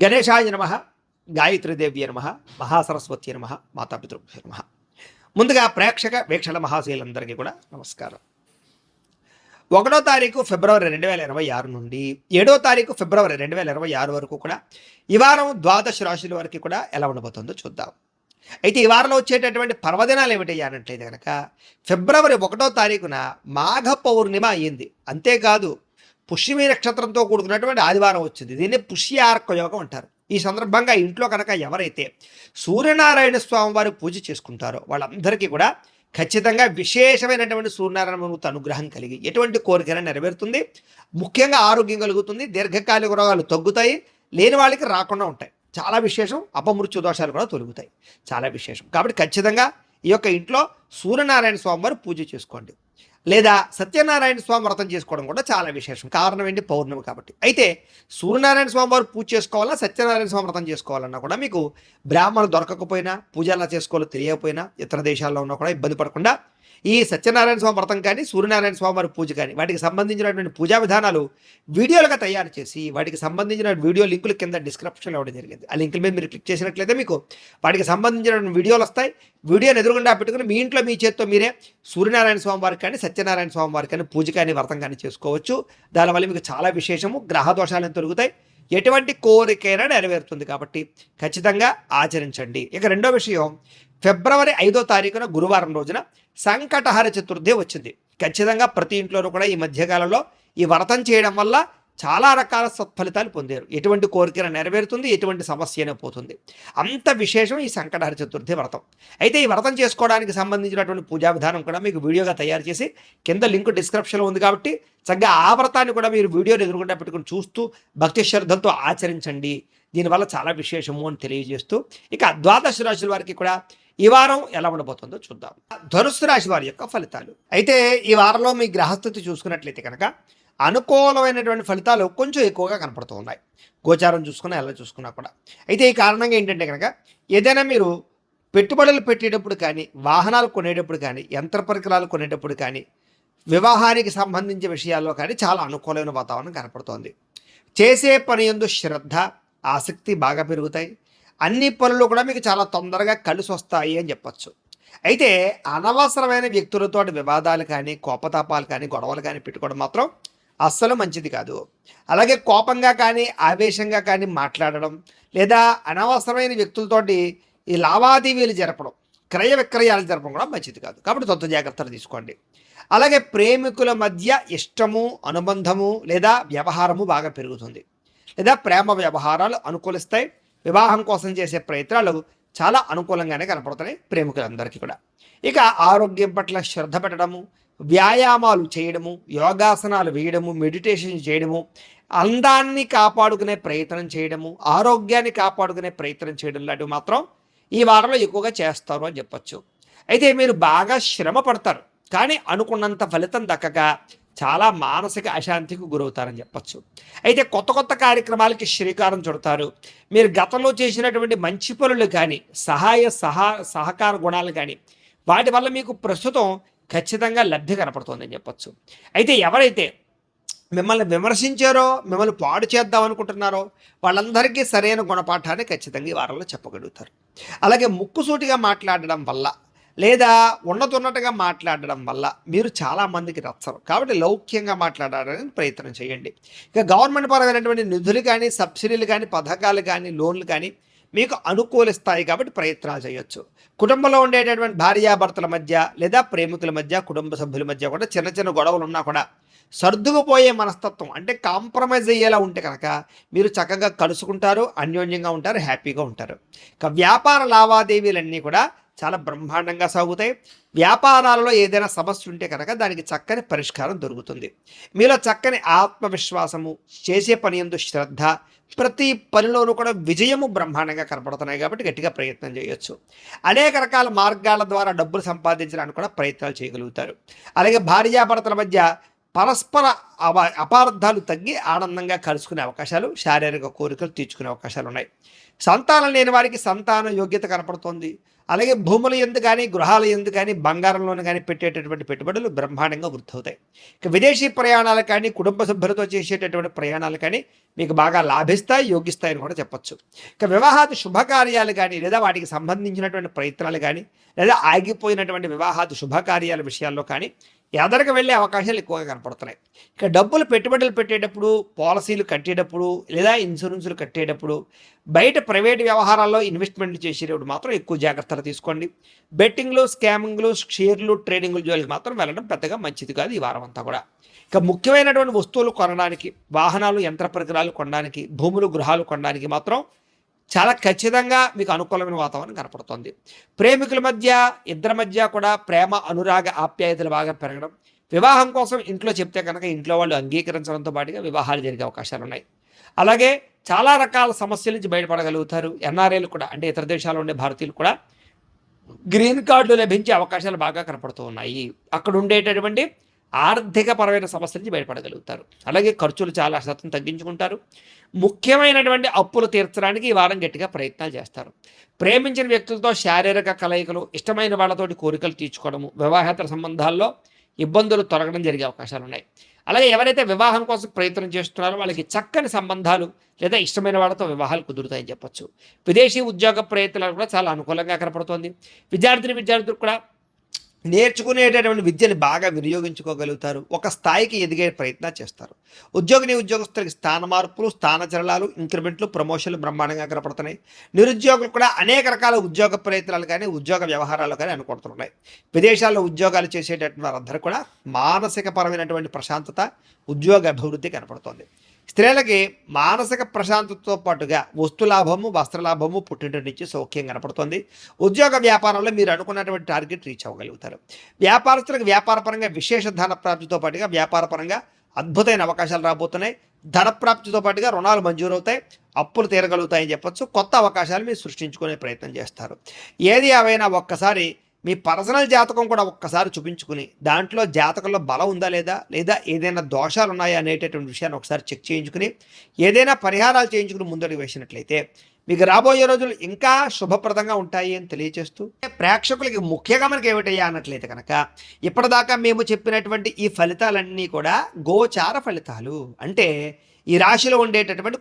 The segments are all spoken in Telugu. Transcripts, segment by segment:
గణేశాయ నమ, గాయత్రీదేవ్య నమ, మహాసరస్వతి నమ, మాతాపితృభ్యో నమ. ముందుగా ప్రేక్షక వీక్షణ మహాశీలందరికీ కూడా నమస్కారం. 1వ తారీఖు ఫిబ్రవరి 2026 నుండి 7వ తారీఖు ఫిబ్రవరి 2026 వరకు కూడా ఈ వారం ద్వాదశ రాశుల వరకు కూడా ఎలా ఉండబోతుందో చూద్దాం. అయితే ఈ వారంలో వచ్చేటటువంటి పర్వదినాలు ఏమిటి అన్నట్లయితే కనుక ఫిబ్రవరి 1వ తారీఖున మాఘ పౌర్ణిమ అయ్యింది. అంతేకాదు పుష్యమి నక్షత్రంతో కూడుకున్నటువంటి ఆదివారం వచ్చింది. దీన్ని పుష్యార్క యోగం అంటారు. ఈ సందర్భంగా ఇంట్లో కనుక ఎవరైతే సూర్యనారాయణ స్వామి వారి పూజ చేసుకుంటారో వాళ్ళందరికీ కూడా ఖచ్చితంగా విశేషమైనటువంటి సూర్యనారాయణమూర్తి అనుగ్రహం కలిగి ఎటువంటి కోరికైనా నెరవేరుతుంది. ముఖ్యంగా ఆరోగ్యం కలుగుతుంది, దీర్ఘకాలిక రోగాలు తగ్గుతాయి, లేని వాళ్ళకి రాకుండా ఉంటాయి. చాలా విశేషం. అపమృత్యు దోషాలు కూడా తొలగుతాయి. చాలా విశేషం. కాబట్టి ఖచ్చితంగా ఈ యొక్క ఇంట్లో సూర్యనారాయణ స్వామి వారు పూజ చేసుకోండి, లేదా సత్యనారాయణ స్వామి వ్రతం చేసుకోవడం కూడా చాలా విశేషం. కారణం ఏంటి? పౌర్ణమి కాబట్టి. అయితే సూర్యనారాయణ స్వామి వారు పూజ చేసుకోవాలా, సత్యనారాయణ స్వామి వ్రతం చేసుకోవాలన్నా కూడా మీకు బ్రాహ్మణులు దొరకకపోయినా, పూజ ఎలా చేసుకోవాలో తెలియకపోయినా, ఇతర దేశాల్లో ఉన్నా కూడా ఇబ్బంది పడకుండా ఈ సత్యనారాయణ స్వామి వ్రతం కానీ, సూర్యనారాయణ స్వామి వారి పూజ కానీ, వాటికి సంబంధించినటువంటి పూజా విధానాలు వీడియోలుగా తయారు చేసి వాటికి సంబంధించిన వీడియో లింకులు కింద డిస్క్రిప్షన్లో ఇవ్వడం జరిగింది. ఆ లింకుల మీద మీరు క్లిక్ చేసినట్లయితే మీకు వాటికి సంబంధించినటువంటి వీడియోలు వస్తాయి. వీడియోని ఎదురుగుండా పెట్టుకుని మీ ఇంట్లో మీ చేత్తో మీరే సూర్యనారాయణ స్వామి వారికి కానీ, సత్యనారాయణ స్వామి వారికి కానీ పూజ కానీ, వ్రతం కానీ చేసుకోవచ్చు. దానివల్ల మీకు చాలా విశేషము. గ్రహ దోషాలను తొలుగుతాయి, ఎటువంటి కోరికైనా నెరవేరుతుంది. కాబట్టి ఖచ్చితంగా ఆచరించండి. ఇక రెండో విషయం, ఫిబ్రవరి 5వ తారీఖున గురువారం రోజున సంకటహర చతుర్థి వచ్చింది. ఖచ్చితంగా ప్రతి ఇంట్లోనూ కూడా ఈ మధ్యకాలంలో ఈ వ్రతం చేయడం వల్ల చాలా రకాల సత్ఫలితాలు పొందారు. ఎటువంటి కోరిక నెరవేరుతుంది, ఎటువంటి సమస్య పోతుంది. అంత విశేషం ఈ సంకటహర చతుర్థి వ్రతం. అయితే ఈ వ్రతం చేసుకోవడానికి సంబంధించినటువంటి పూజా విధానం కూడా మీకు వీడియోగా తయారు చేసి కింద లింక్ డిస్క్రిప్షన్లో ఉంది. కాబట్టి చక్కగా ఆ వ్రతాన్ని కూడా మీరు వీడియోని ఎదురుకుండా పెట్టుకుని చూస్తూ భక్తి శ్రద్ధలతో ఆచరించండి. దీనివల్ల చాలా విశేషము అని తెలియజేస్తూ ఇక ద్వాదశ రాశుల వారికి కూడా ఈ వారం ఎలా ఉండబోతుందో చూద్దాం. ధనుస్సు రాశి వారి యొక్క ఫలితాలు. అయితే ఈ వారంలో మీ గ్రహస్థితి చూసుకున్నట్లయితే కనుక అనుకూలమైనటువంటి ఫలితాలు కొంచెం ఎక్కువగా కనపడుతూ ఉన్నాయి. గోచారం చూసుకున్నా ఎలా చూసుకున్నా కూడా. అయితే ఈ కారణంగా ఏంటంటే కనుక ఏదైనా మీరు పెట్టుబడులు పెట్టేటప్పుడు కానీ, వాహనాలు కొనేటప్పుడు కానీ, యంత్ర పరికరాలు కొనేటప్పుడు కానీ, వివాహానికి సంబంధించిన విషయాల్లో కానీ చాలా అనుకూలమైన వాతావరణం కనపడుతోంది. చేసే పని యందు శ్రద్ధ, ఆసక్తి బాగా పెరుగుతాయి. అన్ని పనులు కూడా మీకు చాలా తొందరగా కలిసి వస్తాయి అని చెప్పచ్చు. అయితే అనవసరమైన వ్యక్తులతో వివాదాలు కానీ, కోపతాపాలు కానీ, గొడవలు కానీ పెట్టుకోవడం మాత్రం అస్సలు మంచిది కాదు. అలాగే కోపంగా కానీ, ఆవేశంగా కానీ మాట్లాడడం, లేదా అనవసరమైన వ్యక్తులతోటి ఈ లావాదేవీలు జరపడం, క్రయ విక్రయాలు జరపడం కూడా మంచిది కాదు. కాబట్టి తొంత జాగ్రత్తలు తీసుకోండి. అలాగే ప్రేమికుల మధ్య ఇష్టము, అనుబంధము లేదా వ్యవహారము బాగా పెరుగుతుంది, లేదా ప్రేమ వ్యవహారాలు అనుకూలిస్తాయి. వివాహం కోసం చేసే ప్రయత్నాలు చాలా అనుకూలంగానే కనపడుతున్నాయి ప్రేమికులందరికీ కూడా. ఇక ఆరోగ్యం పట్ల శ్రద్ధ పెట్టడము, వ్యాయామాలు చేయడము, యోగాసనాలు వేయడము, మెడిటేషన్ చేయడము, అందాన్ని కాపాడుకునే ప్రయత్నం చేయడము, ఆరోగ్యాన్ని కాపాడుకునే ప్రయత్నం చేయడం లాంటివి మాత్రం ఈ వారంలో ఎక్కువగా చేస్తారు అని చెప్పచ్చు. అయితే మీరు బాగా శ్రమ పడతారు, కానీ అనుకున్నంత ఫలితం దక్కక చాలా మానసిక అశాంతికి గురవుతారని చెప్పచ్చు. అయితే కొత్త కొత్త కార్యక్రమాలకి శ్రీకారం చుడతారు. మీరు గతంలో చేసినటువంటి మంచి పనులు కానీ, సహకార గుణాలు కానీ, వాటి వల్ల మీకు ప్రస్తుతం ఖచ్చితంగా లబ్ధి కనపడుతుందని చెప్పచ్చు. అయితే ఎవరైతే మిమ్మల్ని విమర్శించారో, మిమ్మల్ని పాడు చేద్దాం అనుకుంటున్నారో వాళ్ళందరికీ సరైన గుణపాఠాన్ని ఖచ్చితంగా ఈ వారంలో చెప్పగలుగుతారు. అలాగే ముక్కుసూటిగా మాట్లాడడం వల్ల, లేదా ఉన్నతున్నట్టుగా మాట్లాడడం వల్ల మీరు చాలామందికి నచ్చరు. కాబట్టి లౌక్యంగా మాట్లాడడానికి ప్రయత్నం చేయండి. ఇక గవర్నమెంట్ పరమైనటువంటి నిధులు కానీ, సబ్సిడీలు కానీ, పథకాలు కానీ, లోన్లు కానీ మీకు అనుకూలిస్తాయి. కాబట్టి ప్రయత్నాలు చేయొచ్చు. కుటుంబంలో ఉండేటటువంటి భార్యాభర్తల మధ్య, లేదా ప్రేమికుల మధ్య, కుటుంబ సభ్యుల మధ్య కూడా చిన్న చిన్న గొడవలు ఉన్నా కూడా సర్దుకుపోయే మనస్తత్వం, అంటే కాంప్రమైజ్ అయ్యేలా ఉంటే కనుక మీరు చక్కగా కలుసుకుంటారు, అన్యోన్యంగా ఉంటారు, హ్యాపీగా ఉంటారు. ఇక వ్యాపార లావాదేవీలన్నీ కూడా చాలా బ్రహ్మాండంగా సాగుతాయి. వ్యాపారాలలో ఏదైనా సమస్య ఉంటే కనుక దానికి చక్కని పరిష్కారం దొరుకుతుంది. మీలో చక్కని ఆత్మవిశ్వాసము, చేసే పని యందు శ్రద్ధ, ప్రతి పనిలోనూ కూడా విజయము బ్రహ్మాండంగా కనపడుతున్నాయి. కాబట్టి గట్టిగా ప్రయత్నం చేయొచ్చు. అనేక రకాల మార్గాల ద్వారా డబ్బులు సంపాదించడానికి కూడా ప్రయత్నాలు చేయగలుగుతారు. అలాగే భార్యాభర్తల మధ్య పరస్పర అపార్థాలు తగ్గి ఆనందంగా కలుసుకునే అవకాశాలు, శారీరక కోరికలు తీర్చుకునే అవకాశాలు ఉన్నాయి. సంతానం లేని వారికి సంతాన యోగ్యత కనపడుతోంది. అలాగే భూముల యందు కానీ, గృహాల యందు కానీ, బంగారంలోను కానీ పెట్టేటటువంటి పెట్టుబడులు బ్రహ్మాండంగా వృద్ధి అవుతాయి. ఇక విదేశీ ప్రయాణాలు కానీ, కుటుంబ సభ్యులతో చేసేటటువంటి ప్రయాణాలు కానీ మీకు బాగా లాభిస్తాయి, యోగిస్తాయని కూడా చెప్పచ్చు. ఇక వివాహాది శుభకార్యాలు కానీ, లేదా వాటికి సంబంధించినటువంటి ప్రయత్నాలు కానీ, లేదా ఆగిపోయినటువంటి వివాహాది శుభకార్యాల విషయాల్లో కానీ ఎదరికి వెళ్ళే అవకాశాలు ఎక్కువగా కనపడుతున్నాయి. ఇక డబ్బులు పెట్టుబడులు పెట్టేటప్పుడు, పాలసీలు కట్టేటప్పుడు, లేదా ఇన్సూరెన్సులు కట్టేటప్పుడు, బయట ప్రైవేట్ వ్యవహారాల్లో ఇన్వెస్ట్మెంట్లు చేసేటప్పుడు మాత్రం ఎక్కువ జాగ్రత్తలు తీసుకోండి. బెట్టింగ్లు, స్కామింగ్లు, షేర్లు, ట్రేడింగ్లు జోలికి మాత్రం వెళ్ళడం పెద్దగా మంచిది కాదు ఈ వారం అంతా కూడా. ఇక ముఖ్యమైనటువంటి వస్తువులు కొనడానికి, వాహనాలు, యంత్ర పరికరాలు కొనడానికి, భూములు, గృహాలు కొనడానికి మాత్రం చాలా ఖచ్చితంగా మీకు అనుకూలమైన వాతావరణం కనపడుతుంది. ప్రేమికుల మధ్య, ఇద్దరి మధ్య కూడా ప్రేమ, అనురాగ, ఆప్యాయతలు బాగా పెరగడం, వివాహం కోసం ఇంట్లో చెప్తే కనుక ఇంట్లో వాళ్ళు అంగీకరించడంతో పాటుగా వివాహాలు జరిగే అవకాశాలు ఉన్నాయి. అలాగే చాలా రకాల సమస్యల నుంచి బయటపడగలుగుతారు. ఎన్ఆర్ఐలు కూడా, అంటే ఇతర దేశాల్లో ఉండే భారతీయులు కూడా గ్రీన్ కార్డులు లభించే అవకాశాలు బాగా కనపడుతూ ఉన్నాయి. అక్కడ ఉండేటటువంటి ఆర్థిక పరమైన సమస్యల నుంచి బయటపడగలుగుతారు. అలాగే ఖర్చులు చాలా శాతం తగ్గించుకుంటారు. ముఖ్యమైనటువంటి అప్పులు తీర్చడానికి ఈ వారం గట్టిగా ప్రయత్నాలు చేస్తారు. ప్రేమించిన వ్యక్తులతో శారీరక కలయికలు, ఇష్టమైన వాళ్ళతోటి కోరికలు తీర్చుకోవడము, వివాహేతర సంబంధాల్లో ఇబ్బందులు తొలగడం జరిగే అవకాశాలు ఉన్నాయి. అలాగే ఎవరైతే వివాహం కోసం ప్రయత్నం చేస్తున్నారో వాళ్ళకి చక్కని సంబంధాలు లేదా ఇష్టమైన వాళ్ళతో వివాహాలు కుదురుతాయని చెప్పొచ్చు. విదేశీ ఉద్యోగ ప్రయత్నాలు కూడా చాలా అనుకూలంగా కనపడుతోంది. విద్యార్థులు కూడా నేర్చుకునేటటువంటి విద్యను బాగా వినియోగించుకోగలుగుతారు. ఒక స్థాయికి ఎదిగే ప్రయత్నం చేస్తారు. ఉద్యోగస్తులకి స్థాన మార్పులు, స్థానచలనాలు, ఇంక్రిమెంట్లు, ప్రమోషన్లు బ్రహ్మాండంగా కనపడుతున్నాయి. నిరుద్యోగులు కూడా అనేక రకాల ఉద్యోగ ప్రయత్నాలు కానీ, ఉద్యోగ వ్యవహారాలు కానీ అనుకుంటున్నాయి. విదేశాల్లో ఉద్యోగాలు చేసేటటువంటి వారందరూ కూడా మానసిక పరమైనటువంటి ప్రశాంతత, ఉద్యోగ అభివృద్ధి కనపడుతోంది. స్త్రీలకి మానసిక ప్రశాంతతతో పాటుగా వస్తులాభము, వస్త్రలాభము, పుట్టింటి నుంచి సౌఖ్యం కనపడుతుంది. ఉద్యోగ వ్యాపారంలో మీరు అనుకున్నటువంటి టార్గెట్ రీచ్ అవ్వగలుగుతారు. వ్యాపారస్తులకు వ్యాపారపరంగా విశేష ధన ప్రాప్తితో పాటుగా వ్యాపారపరంగా అద్భుతమైన అవకాశాలు రాబోతున్నాయి. ధన ప్రాప్తితో పాటుగా రుణాలు మంజూరవుతాయి, అప్పులు తీరగలుగుతాయని చెప్పొచ్చు. కొత్త అవకాశాలు మీరు సృష్టించుకునే ప్రయత్నం చేస్తారు. ఏది ఏవైనా ఒక్కసారి మీ పర్సనల్ జాతకం కూడా ఒక్కసారి చూపించుకుని దాంట్లో జాతకంలో బలం ఉందా లేదా ఏదైనా దోషాలు ఉన్నాయా అనేటటువంటి విషయాన్ని ఒకసారి చెక్ చేయించుకుని ఏదైనా పరిహారాలు చేయించుకుని ముందడుగు వేసినట్లయితే మీకు రాబోయే రోజులు ఇంకా శుభప్రదంగా ఉంటాయి అని తెలియజేస్తూ, ప్రేక్షకులకి ముఖ్యంగా మనకి ఏమిటయ్యా అన్నట్లయితే కనుక ఇప్పటిదాకా మేము చెప్పినటువంటి ఈ ఫలితాలన్నీ కూడా గోచార ఫలితాలు, అంటే ఈ రాశిలో ఉండేటటువంటి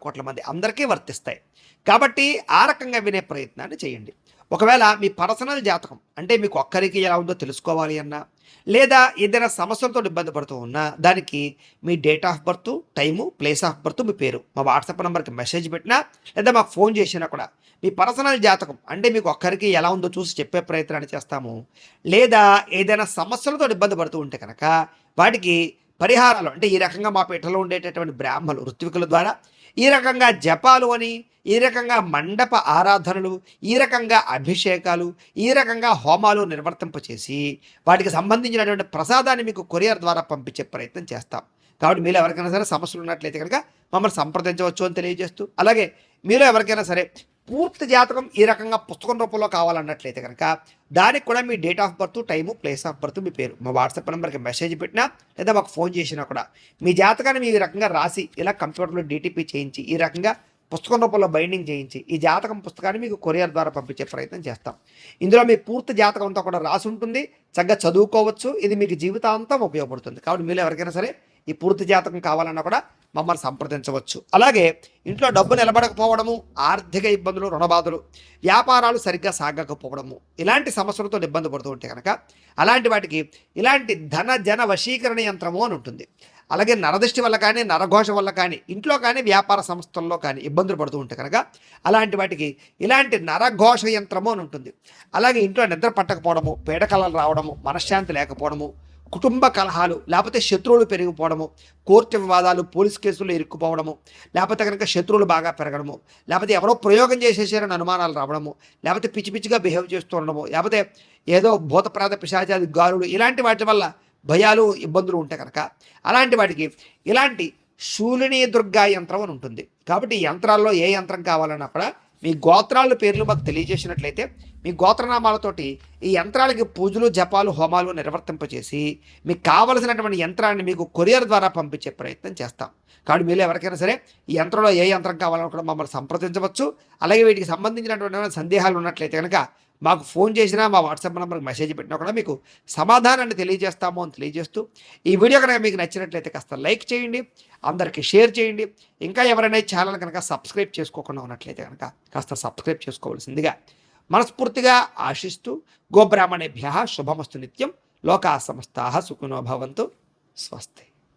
కోట్ల మంది అందరికీ వర్తిస్తాయి. కాబట్టి ఆ రకంగా వినే ప్రయత్నాన్ని చేయండి. ఒకవేళ మీ పర్సనల్ జాతకం, అంటే మీకు ఒక్కరికి ఎలా ఉందో తెలుసుకోవాలి అన్నా, లేదా ఏదైనా సమస్యలతో ఇబ్బంది పడుతూ ఉన్నా, దానికి మీ date of birth, time, place of birth, మీ పేరు మా వాట్సాప్ నెంబర్కి మెసేజ్ పెట్టినా, లేదా మాకు ఫోన్ చేసినా కూడా మీ పర్సనల్ జాతకం, అంటే మీకు ఒక్కరికి ఎలా ఉందో చూసి చెప్పే ప్రయత్నాన్ని చేస్తాము. లేదా ఏదైనా సమస్యలతో ఇబ్బంది పడుతూ ఉంటే కనుక వాటికి పరిహారాలు, అంటే ఈ రకంగా మా పీఠలో ఉండేటటువంటి బ్రాహ్మణులు, ఋత్వికుల ద్వారా ఈ రకంగా జపాలు అని, ఈ రకంగా మండప ఆరాధనలు, ఈ రకంగా అభిషేకాలు, ఈ రకంగా హోమాలు నిర్వర్తింపచేసి వాటికి సంబంధించినటువంటి ప్రసాదాన్ని మీకు కొరియర్ ద్వారా పంపించే ప్రయత్నం చేస్తాం. కాబట్టి మీరు ఎవరికైనా సరే సమస్యలు ఉన్నట్లయితే కనుక మమ్మల్ని సంప్రదించవచ్చు అని తెలియజేస్తూ, అలాగే మీరు ఎవరికైనా సరే పూర్తి జాతకం ఈ రకంగా పుస్తకం రూపంలో కావాలన్నట్లయితే కనుక దానికి కూడా మీ date of birth, time, place of birth, మీ పేరు మా వాట్సాప్ నెంబర్కి మెసేజ్ పెట్టినా, లేదా మాకు ఫోన్ చేసినా కూడా మీ జాతకాన్ని మీ రకంగా రాసి ఇలా కంప్యూటర్లో డీటీపీ చేయించి ఈ రకంగా పుస్తకం రూపంలో బైండింగ్ చేయించి ఈ జాతకం పుస్తకాన్ని మీకు కొరియర్ ద్వారా పంపించే ప్రయత్నం చేస్తాం. ఇందులో మీ పూర్తి జాతకం అంతా కూడా రాసి ఉంటుంది, చక్కగా చదువుకోవచ్చు. ఇది మీకు జీవితాంతం ఉపయోగపడుతుంది. కాబట్టి మీరు ఎవరికైనా సరే ఈ పూర్తి జాతకం కావాలన్నా కూడా మమ్మల్ని సంప్రదించవచ్చు. అలాగే ఇంట్లో డబ్బు నిలబడకపోవడము, ఆర్థిక ఇబ్బందులు, రుణబాధలు, వ్యాపారాలు సరిగ్గా సాగకపోవడము, ఇలాంటి సమస్యలతో ఇబ్బంది పడుతూ ఉంటే కనుక అలాంటి వాటికి ఇలాంటి జన వశీకరణ యంత్రము అని ఉంటుంది. అలాగే నరదృష్టి వల్ల కానీ, నరఘోష వల్ల కానీ, ఇంట్లో కానీ, వ్యాపార సంస్థల్లో కానీ ఇబ్బందులు పడుతూ ఉంటే కనుక అలాంటి వాటికి ఇలాంటి నరఘోష యంత్రము అని ఉంటుంది. అలాగే ఇంట్లో నిద్ర పట్టకపోవడము, పీడకలలు రావడము, మనశ్శాంతి లేకపోవడము, కుటుంబ కలహాలు, లేకపోతే శత్రువులు పెరిగిపోవడము, కోర్టు వివాదాలు, పోలీస్ కేసులు ఇరుక్కుపోవడము, లేకపోతే కనుక శత్రువులు బాగా పెరగడము, లేకపోతే ఎవరో ప్రయోగం చేసేసారని అనుమానాలు రావడము, లేకపోతే పిచ్చి పిచ్చిగా బిహేవ్ చేస్తూ ఉండడము, లేకపోతే ఏదో భూతప్రాత పిశాచాది గాలులు, ఇలాంటి వాటి వల్ల భయాలు, ఇబ్బందులు ఉంటే కనుక అలాంటి వాటికి ఇలాంటి శూలిని దుర్గా యంత్రం అని ఉంటుంది. కాబట్టి ఈ యంత్రాల్లో ఏ యంత్రం కావాలన్నా కూడా మీ గోత్రాల పేర్లు మాకు తెలియజేసినట్లయితే మీ గోత్రనామాలతోటి ఈ యంత్రాలకి పూజలు జపాలు హోమాలు నిర్వర్తింపచేసి మీకు కావలసినటువంటి యంత్రాన్ని మీకు కొరియర్ ద్వారా పంపించే ప్రయత్నం చేస్తాం. కాబట్టి మీరు ఎవరికైనా సరే ఈ యంత్రంలో ఏ యంత్రం కావాలనుకున్నా మమ్మల్ని సంప్రదించవచ్చు. అలాగే వీటికి సంబంధించినటువంటి సందేహాలు ఉన్నట్లయితే కనుక మాకు ఫోన్ చేసినా మా వాట్సాప్ నెంబర్కి మెసేజ్ పెట్టినా కూడా మీకు సమాధానాన్ని తెలియజేస్తాము అని తెలియజేస్తూ, ఈ వీడియో కనుక మీకు నచ్చినట్లయితే కాస్త లైక్ చేయండి, అందరికీ షేర్ చేయండి. ఇంకా ఎవరైనా ఈ ఛానల్ కనుక సబ్స్క్రైబ్ చేసుకోకుండా ఉన్నట్లయితే కనుక కాస్త సబ్స్క్రైబ్ చేసుకోవాల్సిందిగా మనస్ఫూర్తిగా ఆశిస్తూ, గోబ్రాహ్మణేభ్యః శుభమస్తు నిత్యం. లోకా సమస్తాః సుఖినో భవంతు. స్వస్తి.